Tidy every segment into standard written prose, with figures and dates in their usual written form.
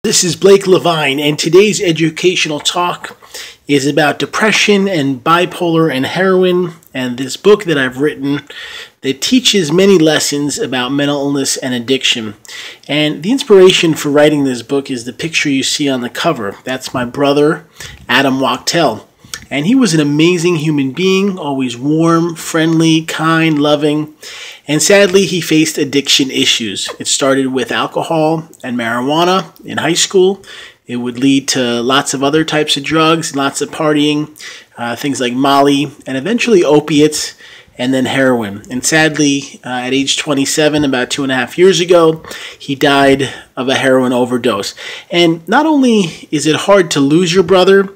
This is Blake Levine, and today's educational talk is about depression and bipolar and heroin, and this book that I've written that teaches many lessons about mental illness and addiction. And the inspiration for writing this book is the picture you see on the cover. That's my brother, Adam Wachtell. And he was an amazing human being, always warm, friendly, kind, loving. And sadly, he faced addiction issues. It started with alcohol and marijuana in high school. It would lead to lots of other types of drugs, lots of partying, things like Molly, and eventually opiates, and then heroin. And sadly, at age 27, about 2.5 years ago, he died of a heroin overdose. And not only is it hard to lose your brother,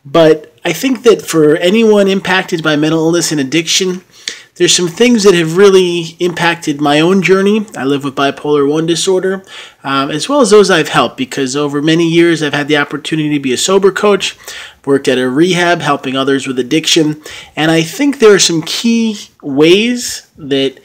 but I think that for anyone impacted by mental illness and addiction, there's some things that have really impacted my own journey. I live with bipolar 1 disorder, as well as those I've helped, because over many years I've had the opportunity to be a sober coach, worked at a rehab helping others with addiction, and I think there are some key ways that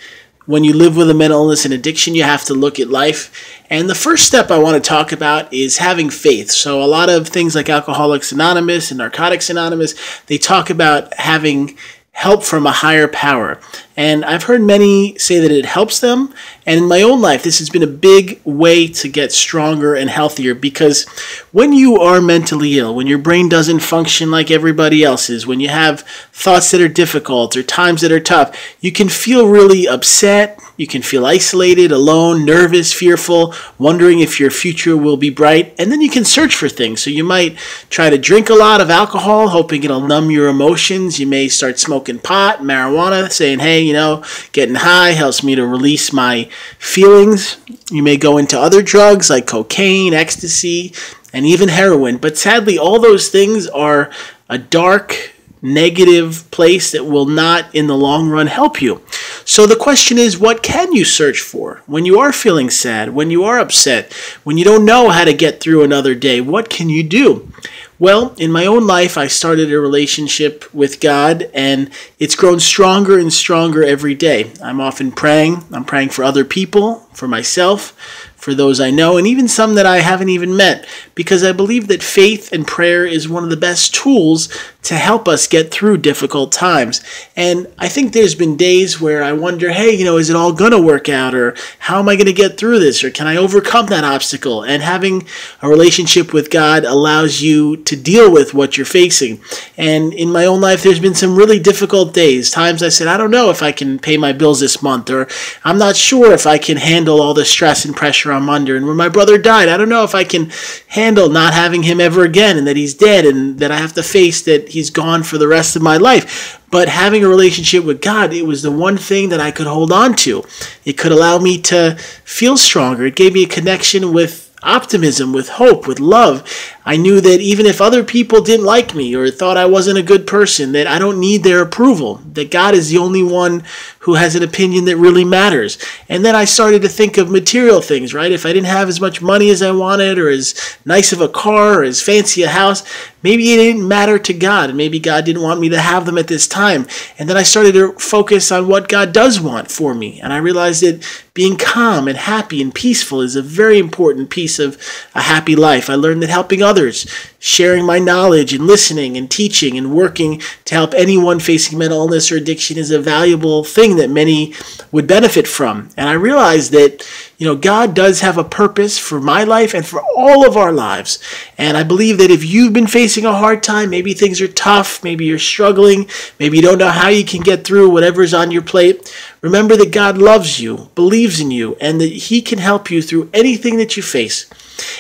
when you live with a mental illness and addiction, you have to look at life. And the first step I want to talk about is having faith. So a lot of things like Alcoholics Anonymous and Narcotics Anonymous, they talk about having help from a higher power. And I've heard many say that it helps them. And in my own life, this has been a big way to get stronger and healthier, because when you are mentally ill, when your brain doesn't function like everybody else's, when you have thoughts that are difficult or times that are tough, you can feel really upset. You can feel isolated, alone, nervous, fearful, wondering if your future will be bright. And then you can search for things. So you might try to drink a lot of alcohol, hoping it'll numb your emotions. You may start smoking pot, marijuana, saying, hey, getting high helps me to release my feelings. You may go into other drugs like cocaine, ecstasy, and even heroin. But sadly, all those things are a dark, negative place that will not, in the long run, help you. So the question is, what can you search for when you are feeling sad, when you are upset, when you don't know how to get through another day? What can you do? Well, in my own life, I started a relationship with God, and it's grown stronger and stronger every day. I'm often praying. I'm praying for other people, for myself, for those I know, and even some that I haven't even met, because I believe that faith and prayer is one of the best tools to help us get through difficult times. And I think there's been days where I wonder, hey, is it all going to work out? Or how am I going to get through this? Or can I overcome that obstacle? And having a relationship with God allows you to deal with what you're facing. And in my own life, there's been some really difficult days. Times I said, I don't know if I can pay my bills this month, or I'm not sure if I can handle all the stress and pressure I'm under. And when my brother died, I don't know if I can handle not having him ever again, and that he's dead, and that I have to face that he's gone for the rest of my life. But having a relationship with God, it was the one thing that I could hold on to. It could allow me to feel stronger. It gave me a connection with optimism, with hope, with love. I knew that even if other people didn't like me or thought I wasn't a good person, that I don't need their approval, that God is the only one who has an opinion that really matters. And then I started to think of material things, right? If I didn't have as much money as I wanted, or as nice of a car, or as fancy a house, maybe it didn't matter to God, and maybe God didn't want me to have them at this time. And then I started to focus on what God does want for me. And I realized that being calm and happy and peaceful is a very important piece of a happy life. I learned that helping others, sharing my knowledge and listening and teaching and working to help anyone facing mental illness or addiction is a valuable thing that many would benefit from. And I realized that God does have a purpose for my life and for all of our lives. And I believe that if you've been facing a hard time, maybe things are tough, maybe you're struggling, maybe you don't know how you can get through whatever's on your plate, remember that God loves you, believes in you, and that He can help you through anything that you face.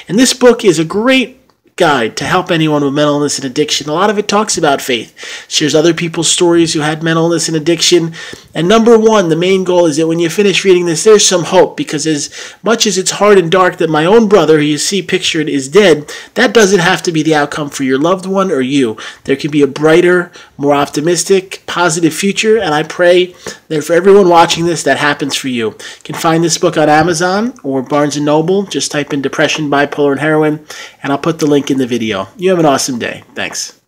And this book is a great guide to help anyone with mental illness and addiction. A lot of it talks about faith, shares other people's stories who had mental illness and addiction. And number one, the main goal is that when you finish reading this, there's some hope, because as much as it's hard and dark that my own brother, who you see pictured, is dead, that doesn't have to be the outcome for your loved one or you. There can be a brighter, more optimistic, positive future, and I pray that for everyone watching this, that happens for you. You can find this book on Amazon or Barnes & Noble. Just type in depression, bipolar, and heroin, and I'll put the link in the video. You have an awesome day. Thanks.